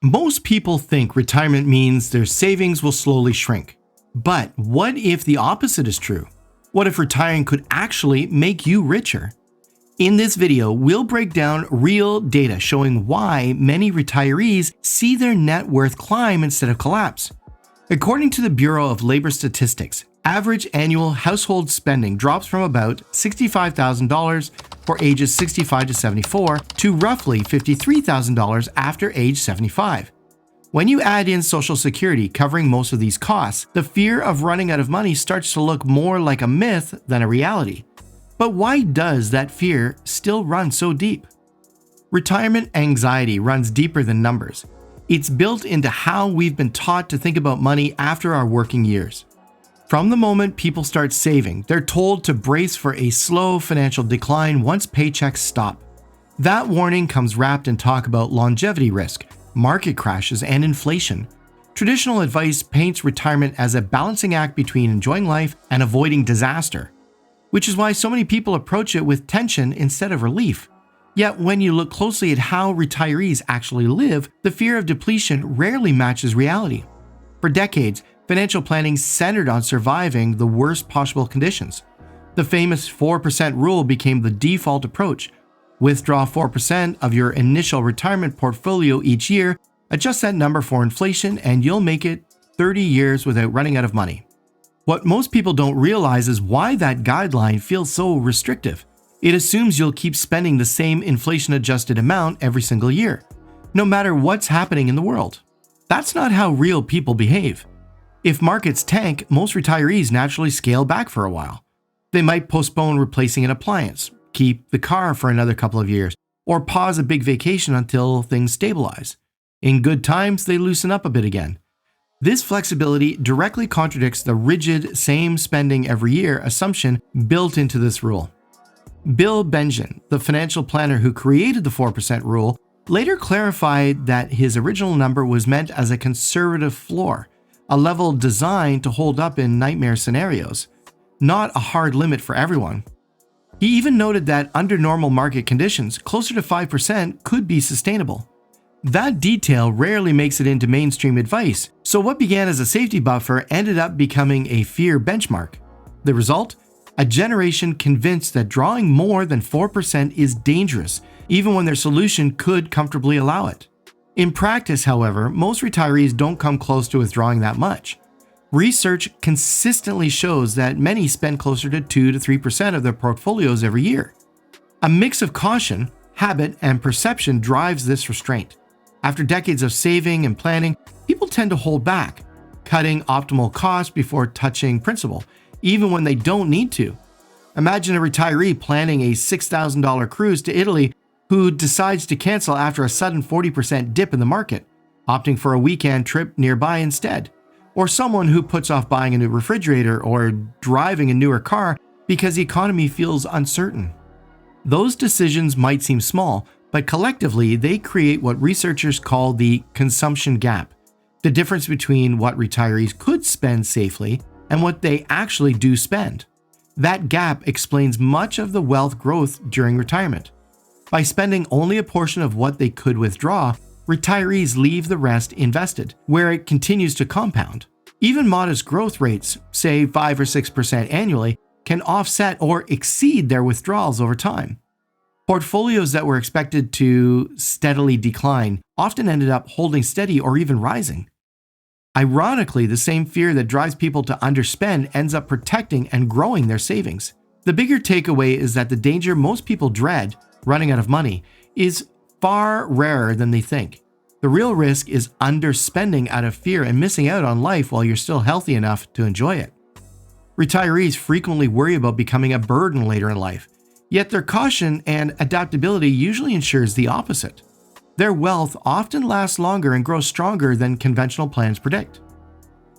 Most people think retirement means their savings will slowly shrink. But what if the opposite is true? What if retiring could actually make you richer? In this video, we'll break down real data showing why many retirees see their net worth climb instead of collapse. According to the Bureau of Labor Statistics, average annual household spending drops from about $65,000 for ages 65 to 74 to roughly $53,000 after age 75. When you add in Social Security covering most of these costs, the fear of running out of money starts to look more like a myth than a reality. But why does that fear still run so deep? Retirement anxiety runs deeper than numbers. It's built into how we've been taught to think about money after our working years. From the moment people start saving, they're told to brace for a slow financial decline once paychecks stop. That warning comes wrapped in talk about longevity risk, market crashes, and inflation. Traditional advice paints retirement as a balancing act between enjoying life and avoiding disaster, which is why so many people approach it with tension instead of relief. Yet when you look closely at how retirees actually live, the fear of depletion rarely matches reality. For decades, financial planning centered on surviving the worst possible conditions. The famous 4% rule became the default approach. Withdraw 4% of your initial retirement portfolio each year, adjust that number for inflation, and you'll make it 30 years without running out of money. What most people don't realize is why that guideline feels so restrictive. It assumes you'll keep spending the same inflation-adjusted amount every single year, no matter what's happening in the world. That's not how real people behave. If markets tank, most retirees naturally scale back for a while. They might postpone replacing an appliance, keep the car for another couple of years, or pause a big vacation until things stabilize. In good times, they loosen up a bit again. This flexibility directly contradicts the rigid same spending every year assumption built into this rule. Bill Bengen, the financial planner who created the 4% rule, later clarified that his original number was meant as a conservative floor, a level designed to hold up in nightmare scenarios, not a hard limit for everyone. He even noted that under normal market conditions, closer to 5% could be sustainable. That detail rarely makes it into mainstream advice, so what began as a safety buffer ended up becoming a fear benchmark. The result? A generation convinced that drawing more than 4% is dangerous, even when their solution could comfortably allow it. In practice, however, most retirees don't come close to withdrawing that much. Research consistently shows that many spend closer to 2 to 3% of their portfolios every year. A mix of caution, habit, and perception drives this restraint. After decades of saving and planning, people tend to hold back, cutting optimal costs before touching principal, even when they don't need to. Imagine a retiree planning a $6,000 cruise to Italy who decides to cancel after a sudden 40% dip in the market, opting for a weekend trip nearby instead. Or someone who puts off buying a new refrigerator or driving a newer car because the economy feels uncertain. Those decisions might seem small, but collectively they create what researchers call the consumption gap, the difference between what retirees could spend safely and what they actually do spend. That gap explains much of the wealth growth during retirement. By spending only a portion of what they could withdraw, retirees leave the rest invested, where it continues to compound. Even modest growth rates, say 5 or 6% annually, can offset or exceed their withdrawals over time. Portfolios that were expected to steadily decline often ended up holding steady or even rising. Ironically, the same fear that drives people to underspend ends up protecting and growing their savings. The bigger takeaway is that the danger most people dread, running out of money, is far rarer than they think. The real risk is underspending out of fear and missing out on life while you're still healthy enough to enjoy it. Retirees frequently worry about becoming a burden later in life, yet their caution and adaptability usually ensures the opposite. Their wealth often lasts longer and grows stronger than conventional plans predict.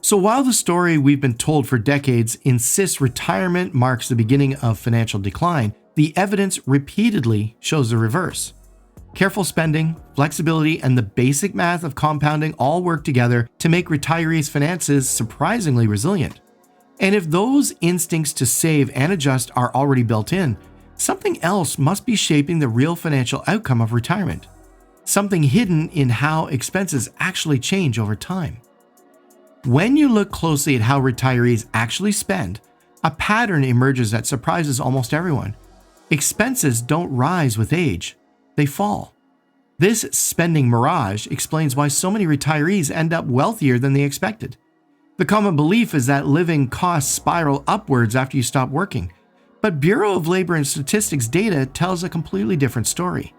So while the story we've been told for decades insists retirement marks the beginning of financial decline, the evidence repeatedly shows the reverse. Careful spending, flexibility, and the basic math of compounding all work together to make retirees' finances surprisingly resilient. And if those instincts to save and adjust are already built in, something else must be shaping the real financial outcome of retirement. something hidden in how expenses actually change over time. When you look closely at how retirees actually spend, a pattern emerges that surprises almost everyone. Expenses don't rise with age, they fall. This spending mirage explains why so many retirees end up wealthier than they expected. The common belief is that living costs spiral upwards after you stop working. But Bureau of Labor and Statistics data tells a completely different story.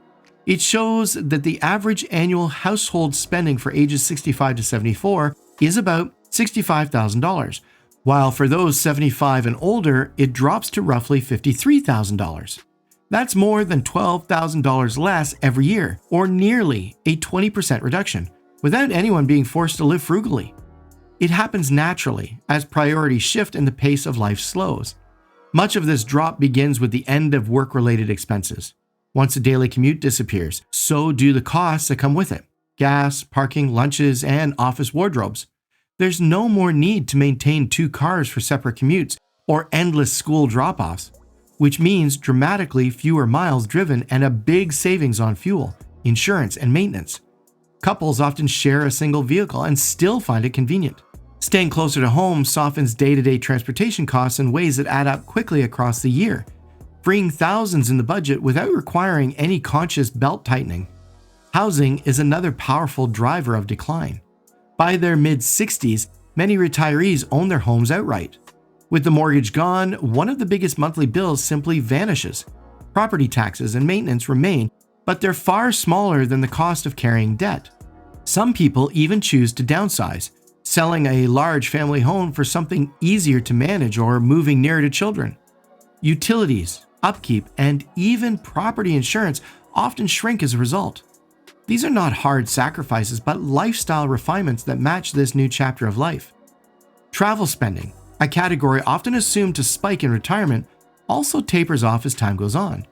It shows that the average annual household spending for ages 65 to 74 is about $65,000, while for those 75 and older, it drops to roughly $53,000. That's more than $12,000 less every year, or nearly a 20% reduction, without anyone being forced to live frugally. It happens naturally as priorities shift and the pace of life slows. Much of this drop begins with the end of work-related expenses. Once a daily commute disappears, so do the costs that come with it: gas, parking, lunches, and office wardrobes. There's no more need to maintain 2 cars for separate commutes or endless school drop-offs, which means dramatically fewer miles driven and a big savings on fuel, insurance, and maintenance. Couples often share a single vehicle and still find it convenient. Staying closer to home softens day-to-day transportation costs in ways that add up quickly across the year, freeing thousands in the budget without requiring any conscious belt tightening. Housing is another powerful driver of decline. By their mid-60s, many retirees own their homes outright. With the mortgage gone, one of the biggest monthly bills simply vanishes. Property taxes and maintenance remain, but they're far smaller than the cost of carrying debt. Some people even choose to downsize, selling a large family home for something easier to manage or moving nearer to children. Utilities, upkeep, and even property insurance often shrink as a result. These are not hard sacrifices, but lifestyle refinements that match this new chapter of life. Travel spending, a category often assumed to spike in retirement, also tapers off as time goes on.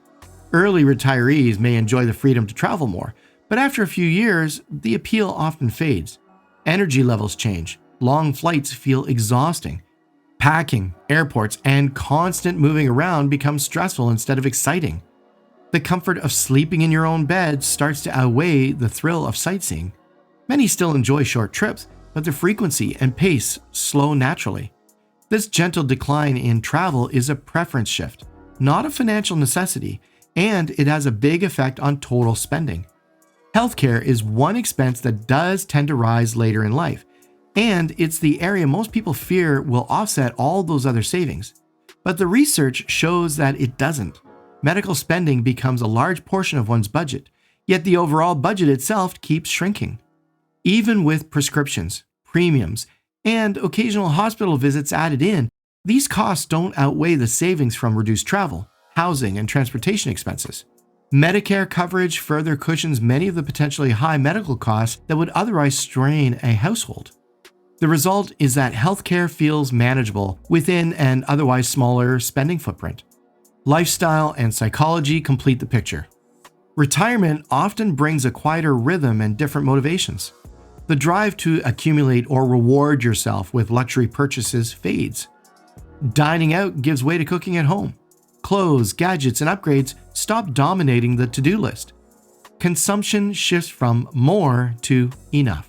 Early retirees may enjoy the freedom to travel more, but after a few years, the appeal often fades. Energy levels change, long flights feel exhausting. Packing, airports, and constant moving around become stressful instead of exciting. The comfort of sleeping in your own bed starts to outweigh the thrill of sightseeing. Many still enjoy short trips, but the frequency and pace slow naturally. This gentle decline in travel is a preference shift, not a financial necessity, and it has a big effect on total spending. Healthcare is one expense that does tend to rise later in life, and it's the area most people fear will offset all those other savings. But the research shows that it doesn't. Medical spending becomes a large portion of one's budget, yet the overall budget itself keeps shrinking. Even with prescriptions, premiums, and occasional hospital visits added in, these costs don't outweigh the savings from reduced travel, housing, and transportation expenses. Medicare coverage further cushions many of the potentially high medical costs that would otherwise strain a household. The result is that healthcare feels manageable within an otherwise smaller spending footprint. Lifestyle and psychology complete the picture. Retirement often brings a quieter rhythm and different motivations. The drive to accumulate or reward yourself with luxury purchases fades. Dining out gives way to cooking at home. Clothes, gadgets, and upgrades stop dominating the to-do list. Consumption shifts from more to enough.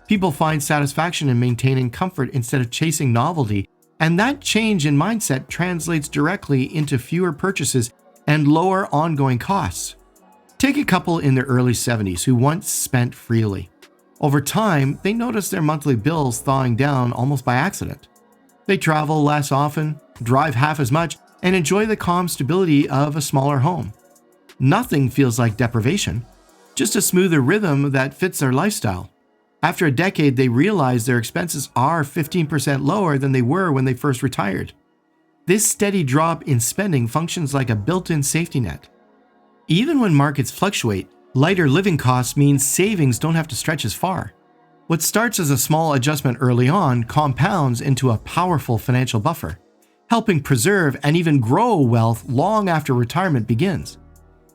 People find satisfaction in maintaining comfort instead of chasing novelty, and that change in mindset translates directly into fewer purchases and lower ongoing costs. Take a couple in their early 70s who once spent freely. Over time, they notice their monthly bills thawing down almost by accident. They travel less often, drive half as much, and enjoy the calm stability of a smaller home. Nothing feels like deprivation, just a smoother rhythm that fits their lifestyle. After a decade, they realize their expenses are 15% lower than they were when they first retired. This steady drop in spending functions like a built-in safety net. Even when markets fluctuate, lighter living costs mean savings don't have to stretch as far. What starts as a small adjustment early on compounds into a powerful financial buffer, helping preserve and even grow wealth long after retirement begins.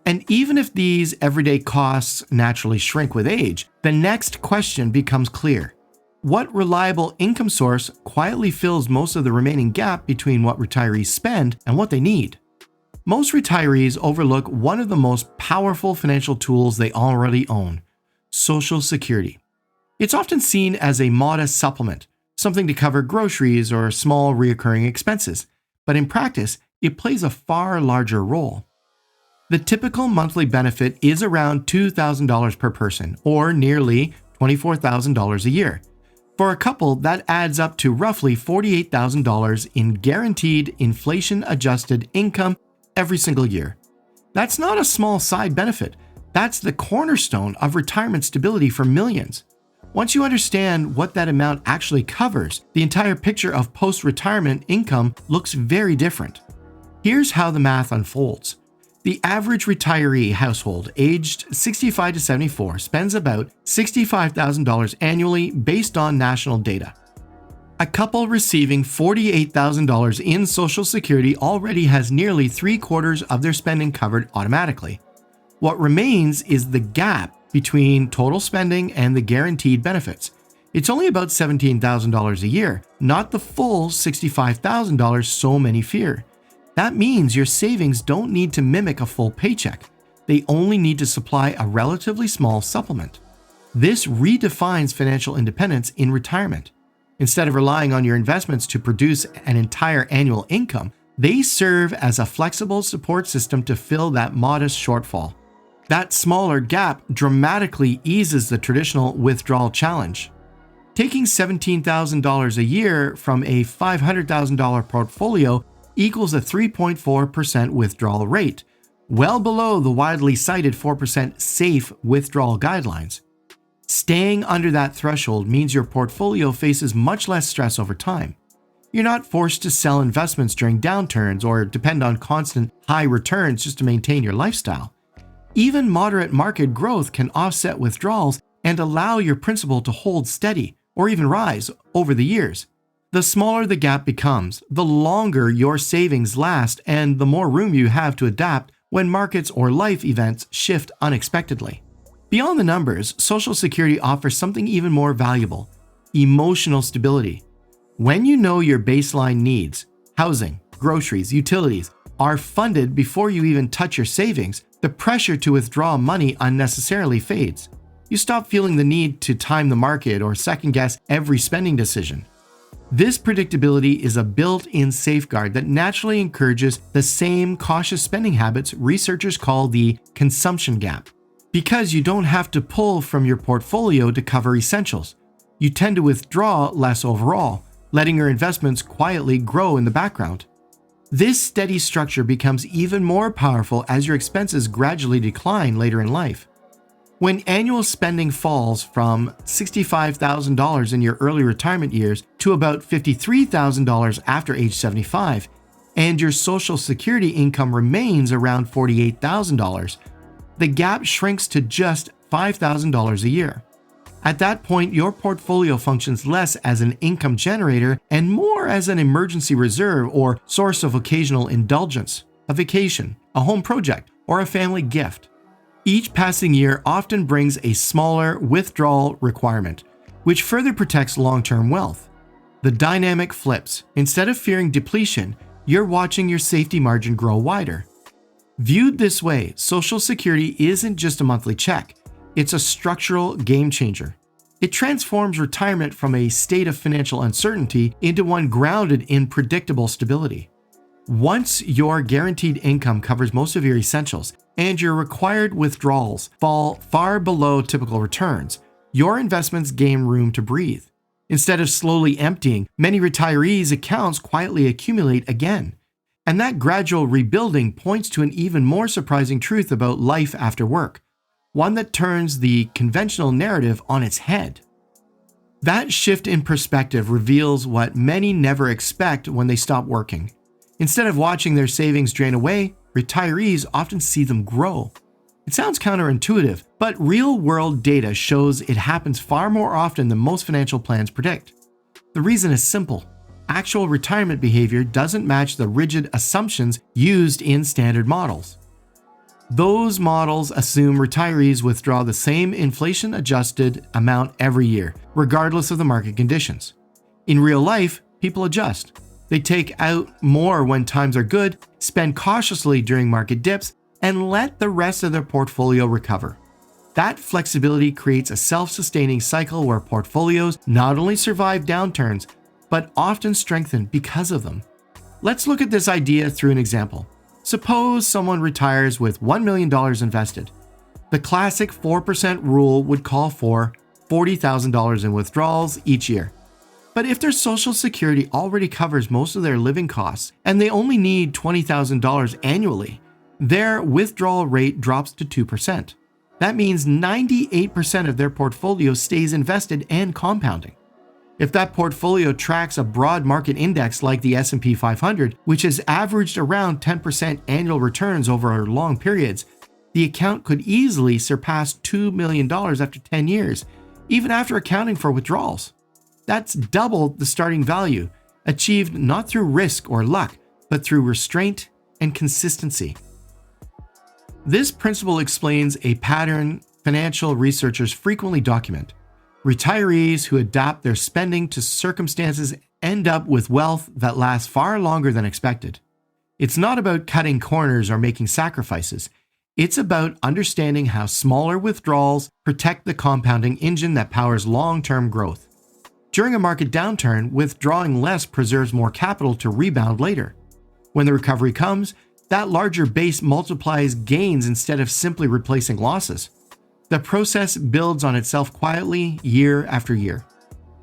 And even if these everyday costs naturally shrink with age, the next question becomes clear. What reliable income source quietly fills most of the remaining gap between what retirees spend and what they need? Most retirees overlook one of the most powerful financial tools they already own: Social Security. It's often seen as a modest supplement, something to cover groceries or small recurring expenses, but in practice, it plays a far larger role. The typical monthly benefit is around $2,000 per person, or nearly $24,000 a year. For a couple, that adds up to roughly $48,000 in guaranteed inflation-adjusted income every single year. That's not a small side benefit. That's the cornerstone of retirement stability for millions. Once you understand what that amount actually covers, the entire picture of post-retirement income looks very different. Here's how the math unfolds. The average retiree household aged 65 to 74 spends about $65,000 annually based on national data. A couple receiving $48,000 in Social Security already has nearly 3/4 of their spending covered automatically. What remains is the gap between total spending and the guaranteed benefits. It's only about $17,000 a year, not the full $65,000 so many fear. That means your savings don't need to mimic a full paycheck. They only need to supply a relatively small supplement. This redefines financial independence in retirement. Instead of relying on your investments to produce an entire annual income, they serve as a flexible support system to fill that modest shortfall. That smaller gap dramatically eases the traditional withdrawal challenge. Taking $17,000 a year from a $500,000 portfolio equals a 3.4% withdrawal rate, well below the widely cited 4% safe withdrawal guidelines. Staying under that threshold means your portfolio faces much less stress over time. You're not forced to sell investments during downturns or depend on constant high returns just to maintain your lifestyle. Even moderate market growth can offset withdrawals and allow your principal to hold steady or even rise over the years. The smaller the gap becomes, the longer your savings last and the more room you have to adapt when markets or life events shift unexpectedly. Beyond the numbers, Social Security offers something even more valuable: emotional stability. When you know your baseline needs, housing, groceries, utilities, are funded before you even touch your savings, the pressure to withdraw money unnecessarily fades. You stop feeling the need to time the market or second-guess every spending decision. This predictability is a built-in safeguard that naturally encourages the same cautious spending habits researchers call the consumption gap. Because you don't have to pull from your portfolio to cover essentials, you tend to withdraw less overall, letting your investments quietly grow in the background. This steady structure becomes even more powerful as your expenses gradually decline later in life. When annual spending falls from $65,000 in your early retirement years to about $53,000 after age 75, and your Social Security income remains around $48,000, the gap shrinks to just $5,000 a year. At that point, your portfolio functions less as an income generator and more as an emergency reserve or source of occasional indulgence, a vacation, a home project, or a family gift. Each passing year often brings a smaller withdrawal requirement, which further protects long-term wealth. The dynamic flips. Instead of fearing depletion, you're watching your safety margin grow wider. Viewed this way, Social Security isn't just a monthly check. It's a structural game changer. It transforms retirement from a state of financial uncertainty into one grounded in predictable stability. Once your guaranteed income covers most of your essentials and your required withdrawals fall far below typical returns, your investments gain room to breathe. Instead of slowly emptying, many retirees' accounts quietly accumulate again. And that gradual rebuilding points to an even more surprising truth about life after work, one that turns the conventional narrative on its head. That shift in perspective reveals what many never expect when they stop working. Instead of watching their savings drain away, retirees often see them grow. It sounds counterintuitive, but real-world data shows it happens far more often than most financial plans predict. The reason is simple. Actual retirement behavior doesn't match the rigid assumptions used in standard models. Those models assume retirees withdraw the same inflation-adjusted amount every year, regardless of the market conditions. In real life, people adjust. They take out more when times are good, spend cautiously during market dips, and let the rest of their portfolio recover. That flexibility creates a self-sustaining cycle where portfolios not only survive downturns, but often strengthen because of them. Let's look at this idea through an example. Suppose someone retires with $1 million invested. The classic 4% rule would call for $40,000 in withdrawals each year. But if their Social Security already covers most of their living costs and they only need $20,000 annually, their withdrawal rate drops to 2%. That means 98% of their portfolio stays invested and compounding. If that portfolio tracks a broad market index like the S&P 500, which has averaged around 10% annual returns over long periods, the account could easily surpass $2 million after 10 years, even after accounting for withdrawals. That's double the starting value, achieved not through risk or luck, but through restraint and consistency. This principle explains a pattern financial researchers frequently document. Retirees who adapt their spending to circumstances end up with wealth that lasts far longer than expected. It's not about cutting corners or making sacrifices. It's about understanding how smaller withdrawals protect the compounding engine that powers long-term growth. During a market downturn, withdrawing less preserves more capital to rebound later. When the recovery comes, that larger base multiplies gains instead of simply replacing losses. The process builds on itself quietly year after year.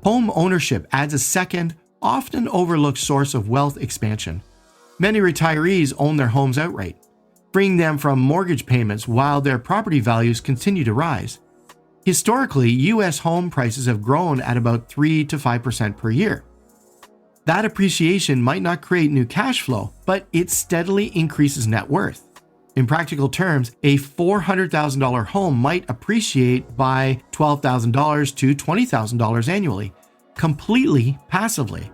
Home ownership adds a second, often overlooked source of wealth expansion. Many retirees own their homes outright, freeing them from mortgage payments while their property values continue to rise. Historically, U.S. home prices have grown at about 3 to 5% per year. That appreciation might not create new cash flow, but it steadily increases net worth. In practical terms, a $400,000 home might appreciate by $12,000 to $20,000 annually, completely passively.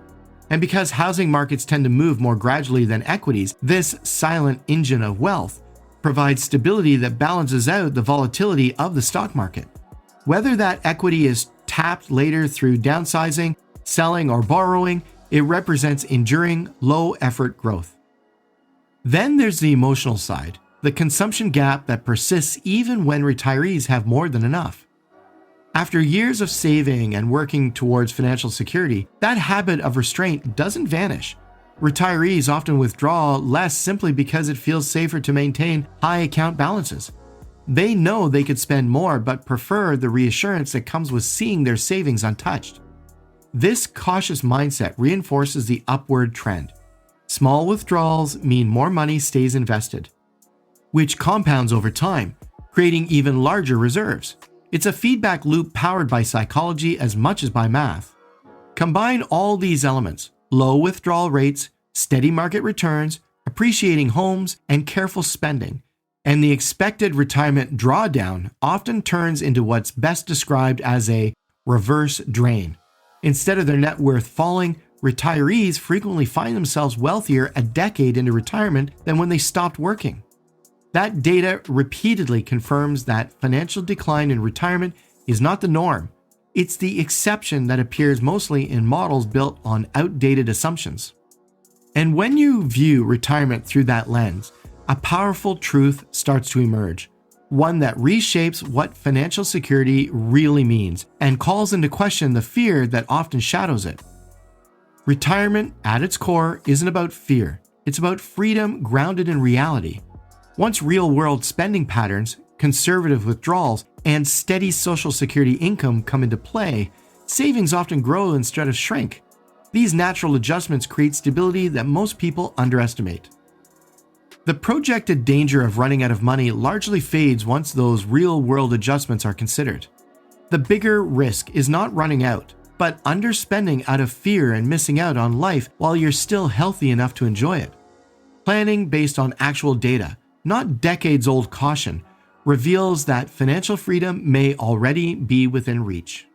And because housing markets tend to move more gradually than equities, this silent engine of wealth provides stability that balances out the volatility of the stock market. Whether that equity is tapped later through downsizing, selling, or borrowing, it represents enduring, low-effort growth. Then there's the emotional side, the consumption gap that persists even when retirees have more than enough. After years of saving and working towards financial security, that habit of restraint doesn't vanish. Retirees often withdraw less simply because it feels safer to maintain high account balances. They know they could spend more but prefer the reassurance that comes with seeing their savings untouched. This cautious mindset reinforces the upward trend. Small withdrawals mean more money stays invested, which compounds over time, creating even larger reserves. It's a feedback loop powered by psychology as much as by math. Combine all these elements: low withdrawal rates, steady market returns, appreciating homes, and careful spending, and the expected retirement drawdown often turns into what's best described as a reverse drain. Instead of their net worth falling, retirees frequently find themselves wealthier a decade into retirement than when they stopped working. That data repeatedly confirms that financial decline in retirement is not the norm. It's the exception that appears mostly in models built on outdated assumptions. And when you view retirement through that lens, a powerful truth starts to emerge, one that reshapes what financial security really means and calls into question the fear that often shadows it. Retirement, at its core, isn't about fear. It's about freedom grounded in reality. Once real-world spending patterns, conservative withdrawals, and steady Social Security income come into play, savings often grow instead of shrink. These natural adjustments create stability that most people underestimate. The projected danger of running out of money largely fades once those real-world adjustments are considered. The bigger risk is not running out, but underspending out of fear and missing out on life while you're still healthy enough to enjoy it. Planning based on actual data, not decades-old caution, reveals that financial freedom may already be within reach.